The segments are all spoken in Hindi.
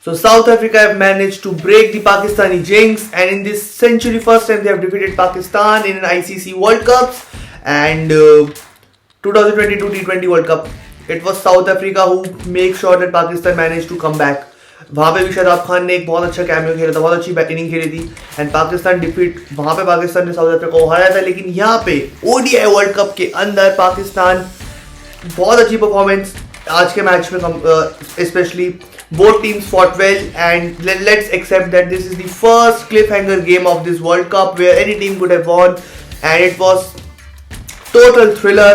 So South Africa have managed to break the Pakistani jinx, and in this century first time they have defeated Pakistan in an ICC World Cups. And 2022 T20 World Cup, it was South Africa who make sure that Pakistan managed to come back. वहाँ पे भी शादाब खान ने एक बहुत अच्छा कैमियो खेला था, बहुत अच्छी बैटिंग खेली थी, एंड पाकिस्तान डिफीट, वहाँ पे पाकिस्तान ने साउथ अफ्रीका को हराया था. लेकिन यहाँ पे ओडीआई वर्ल्ड कप के अंदर पाकिस्तान बहुत अच्छी परफॉर्मेंस आज के मैच में, specially both teams fought well, and let's accept that this is the first cliffhanger game of this World Cup where any team could have won, and it was total thriller.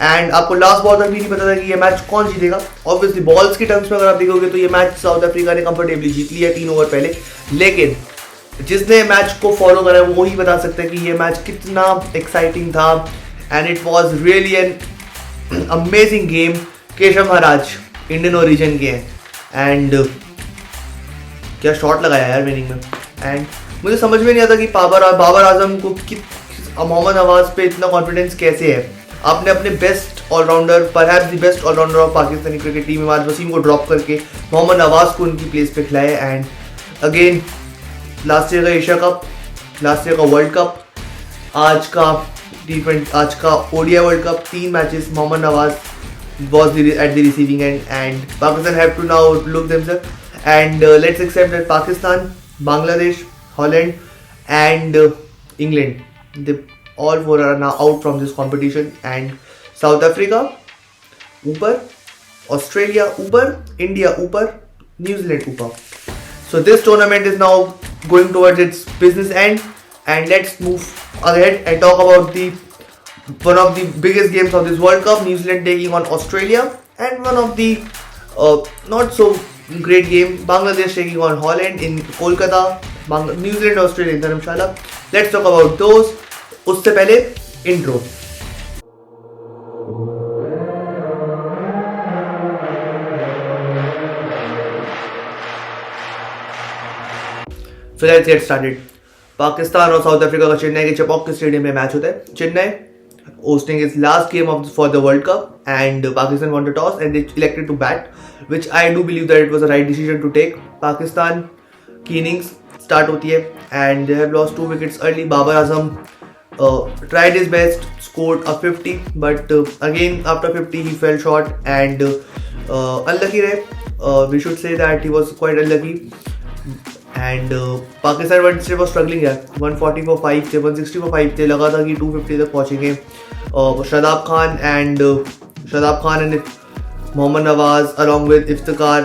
And आपको लास्ट बॉल तक भी नहीं पता था कि ये मैच कौन जीतेगा. ऑब्वियसली बॉल्स की टर्म्स में अगर आप देखोगे तो ये मैच साउथ अफ्रीका ने कंफर्टेबली जीत लिया 3 ओवर पहले, लेकिन जिसने मैच को फॉलो करा वो ही बता सकते हैं कि ये मैच कितना एक्साइटिंग था. And it was really an amazing game. Keshav Maharaj Indian origin के हैं, एंड क्या शॉट लगाया यार विनिंग में. एंड मुझे समझ में नहीं आता कि बाबर आजम को मोहम्मद नवाज पे इतना कॉन्फिडेंस कैसे है. आपने अपने best allrounder, perhaps the best allrounder of Pakistani cricket team Imad Wasim को ड्रॉप करके मोहम्मद नवाज को उनकी प्लेस पे खिलाया. एंड अगेन लास्ट ईयर का एशिया कप, लास्ट ईयर का वर्ल्ड कप, आज का T20, आज का ODI world cup, 3 matches Mohammad Nawaz was at the receiving end, and Pakistan have to now look themselves. And let's accept that Pakistan, Bangladesh, Holland, and England, they all 4 are now out from this competition. And South Africa ऊपर, Australia ऊपर, India ऊपर, New Zealand ऊपर. So this tournament is now going towards its business end, and let's move ahead and talk about one of the biggest games of this World Cup, New Zealand taking on Australia, and one of the not so great game, Bangladesh taking on Holland in Kolkata. New Zealand, Australia in Dharamshala. Let's talk about those. उससे पहले intro. So let's get started. Pakistan और साउथ अफ्रीका का चेन्नई के चेपॉक स्टेडियम में मैच होता है. Chennai hosting its last game for the World Cup, and Pakistan won the toss and they elected to bat, which I do believe that it was the right decision to take. Pakistan की innings start होती है and they have lost 2 wickets early. Babar Azam tried his best, scored a 50, but again after 50 he fell short and unlucky रहे. We should say that he was quite unlucky. And Pakistan was struggling यार. 140 for 5 थे, 160 for 5 थे, लगा था कि 250 तक पहुंचेंगे. Shadab Khan and Mohammad Nawaz along with Iftikhar,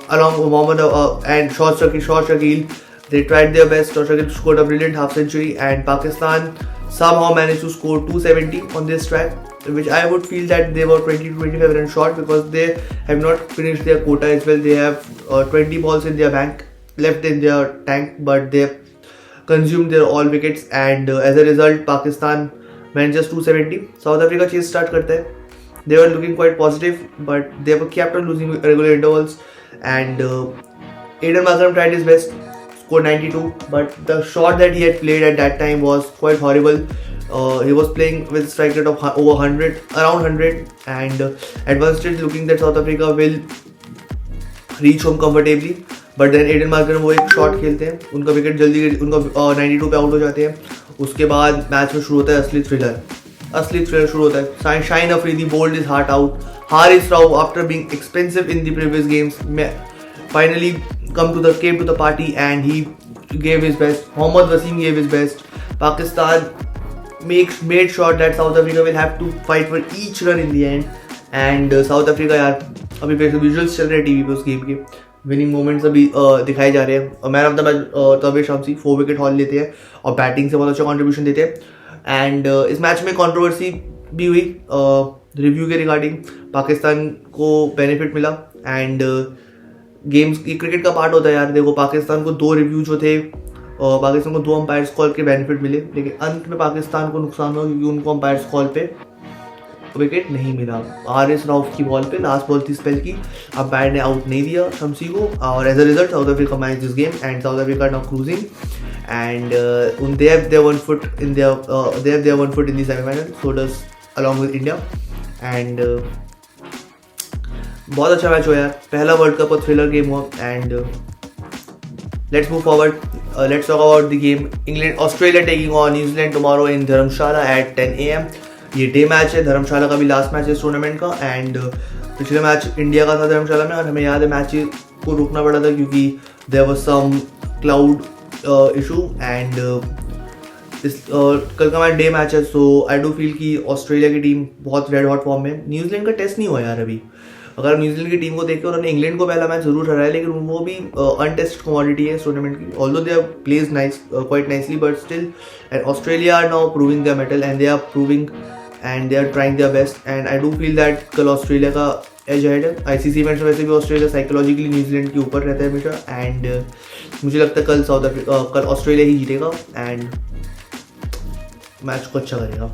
along with Mohammad and Shakeel, they tried their best. Shakeel scored a brilliant half century, and Pakistan somehow managed to score 270 on this track, which I would feel that they were 20 to 25 runs short because they have not finished their quota as well. They have 20 balls in their bank left in their tank, but they have consumed their all wickets, and as a result Pakistan manages 270. South Africa chase start करता है. They were looking quite positive, but they were kept on losing regular intervals, and Aiden Markram tried his best, scored 92, but the shot that he had played at that time was quite horrible. He was playing with strike rate of over 100, around 100, and at one stage looking that South Africa will reach home comfortably, but then Aiden Markram वो एक शॉट खेलते हैं, उनका विकेट जल्दी, उनका 92 पे आउट हो जाते हैं. उसके बाद मैच में शुरू होता है असली थ्रिलर शुरू होता है. Shine Afridi bowled his heart out. Haris Rao, after being expensive in the previous games, finally came to the party and he gave his best. Mohammad Wasim gave his best. Pakistan made sure that South Africa will have to fight for each run in the end. And South Africa यार अभी विजुअल्स चल रहे हैं टीवी पे उस गेम के, विनिंग मोमेंट्स अभी दिखाए जा रहे हैं. मैन ऑफ द मैच तबे शम्सी 4 विकेट हॉल लेते हैं और बैटिंग से बहुत अच्छा कंट्रीब्यूशन देते हैं. एंड इस मैच में कंट्रोवर्सी भी हुई रिव्यू के रिगार्डिंग. पाकिस्तान को बेनिफिट मिला, एंड गेम्स की क्रिकेट का पार्ट होता है यार. देखो पाकिस्तान को 2 रिव्यू जो थे, पाकिस्तान को 2 अंपायर्स कॉल के बेनिफिट मिले, लेकिन अंत में पाकिस्तान को नुकसान हुआ क्योंकि उनको अंपायर्स कॉल पे विकेट नहीं मिला. हारिस राउफ की बॉल पे लास्ट बॉल थी स्पेल की, अंपायर ने आउट नहीं दिया शम्सी को, और as a result South Africa match this game, and South Africa now cruising, and they have their 1 foot in the semi-final. So does along with India, and बहुत अच्छा मैच हुआ यार, पहला वर्ल्ड कप और थ्रिलर गेम हुआ. And let's move forward. Let's talk about the game. Australia taking on New Zealand tomorrow in Dharamshala at 10 AM. ये डे मैच है. धर्मशाला का भी लास्ट मैच है इस टूर्नामेंट का. एंड पिछले मैच इंडिया का था धर्मशाला में, और हमें याद है मैच को रुकना पड़ा था क्योंकि there was some cloud issue. And इस कल का मैच डे मैच है. सो आई डू फील कि ऑस्ट्रेलिया की टीम बहुत रेड हॉट फॉर्म में. न्यूजीलैंड का टेस्ट नहीं हुआ यार अभी. अगर न्यूजीलैंड की टीम को देखें, उन्होंने इंग्लैंड को पहला मैच जरूर हराया, लेकिन वो भी अनटेस्टेड कमोडिटी है इस टूर्नामेंट की. Although they have played quite nicely, but still and Australia are now proving their mettle and they are proving and they are trying their best. And I do feel that कल ऑस्ट्रेलिया का एज हेड है. आईसीसी इवेंट्स में वैसे भी ऑस्ट्रेलिया साइकोलॉजिकली न्यूजीलैंड के ऊपर रहता है हमेशा. एंड मुझे लगता है कल ऑस्ट्रेलिया ही जीतेगा एंड मैच को अच्छा करेगा.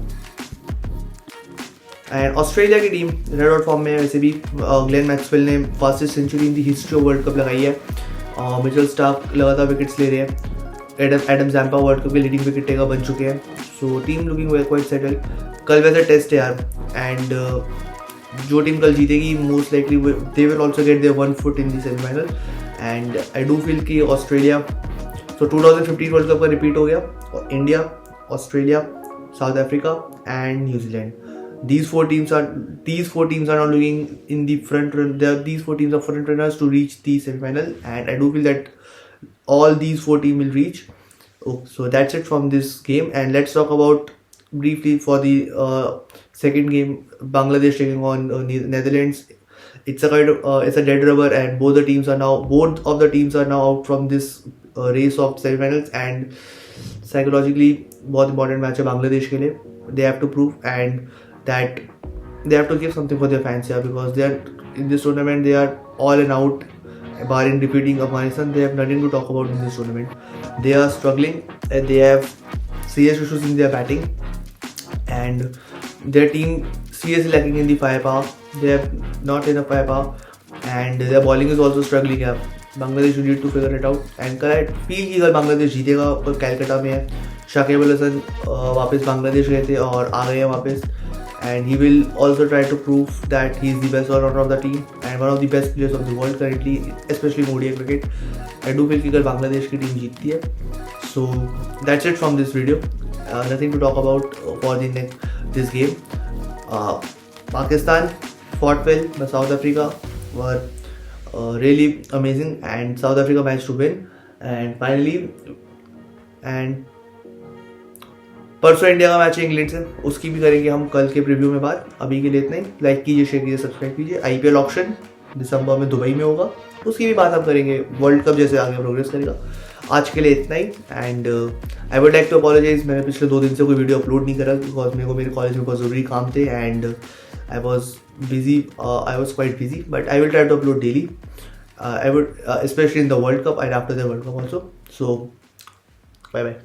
एंड ऑस्ट्रेलिया की टीम रेड आउट फॉर्म में वैसे भी. ग्लेन मैक्सवेल ने fastest century in the history of world cup लगाई है. मिचेल स्टार्क लगातार विकेट्स ले रहे हैं. एडम जैम्पा वर्ल्ड कप के लीडिंग विकेट टेकर बन चुके हैं. So team looking well quite settle. कल वैसे टेस्ट है यार. एंड जो टीम कल जीतेगी most likely they will also get their 1 foot in the semifinal. And I do feel कि ऑस्ट्रेलिया, सो 2015 वर्ल्ड कप का रिपीट हो गया. India, Australia, South Africa and न्यूजीलैंड. These four teams are now looking in the front run. These four teams are front runners to reach the semi-final, and I do feel that all these 4 teams will reach. So that's it from this game, and let's talk about briefly for the second game, Bangladesh taking on Netherlands. It's a dead rubber, and both of the teams are now out from this race of semi-finals. And psychologically, बहुत important match है बांग्लादेश के लिए. They have to prove and that they have to give something for their fans here, because they are in this tournament, they are all and out, barring defeating Afghanistan. They have nothing to talk about in this tournament. They are struggling and they have serious issues in their batting, and their team seriously lacking in the firepower. They have not enough firepower, and their bowling is also struggling here. Bangladesh need to figure it out. And I feel कि अगर बांग्लादेश जीतेगा, और कैलकाटा में है, शाकिल अल हसन वापस बांग्लादेश गए थे और आ गए हैं वापस. And he will also try to prove that he is the best all-rounder of the team and one of the best players of the world currently, especially in ODI cricket. I do feel कि अगर बांग्लादेश की टीम जीतती है. So that's it from this video. Nothing to talk about for this game. Pakistan fought well, but South Africa were really amazing, and South Africa managed to win. And finally, and परसों इंडिया का मैच है इंग्लैंड से, उसकी भी करेंगे हम कल के प्रीव्यू में बात. अभी के लिए इतना ही. लाइक कीजिए, शेयर कीजिए, सब्सक्राइब कीजिए. आईपीएल ऑक्शन दिसंबर में दुबई में होगा, उसकी भी बात हम करेंगे. वर्ल्ड कप जैसे आगे प्रोग्रेस करेगा. आज के लिए इतना ही. And I would like to apologise, मैंने पिछले 2 दिन से कोई वीडियो अपलोड नहीं करा बिकॉज मेरे को मेरे कॉलेज में बहुत ज़रूरी काम थे. And I was quite busy, but I will try to upload daily. I would specially in the world cup and after the world cup also. So bye bye.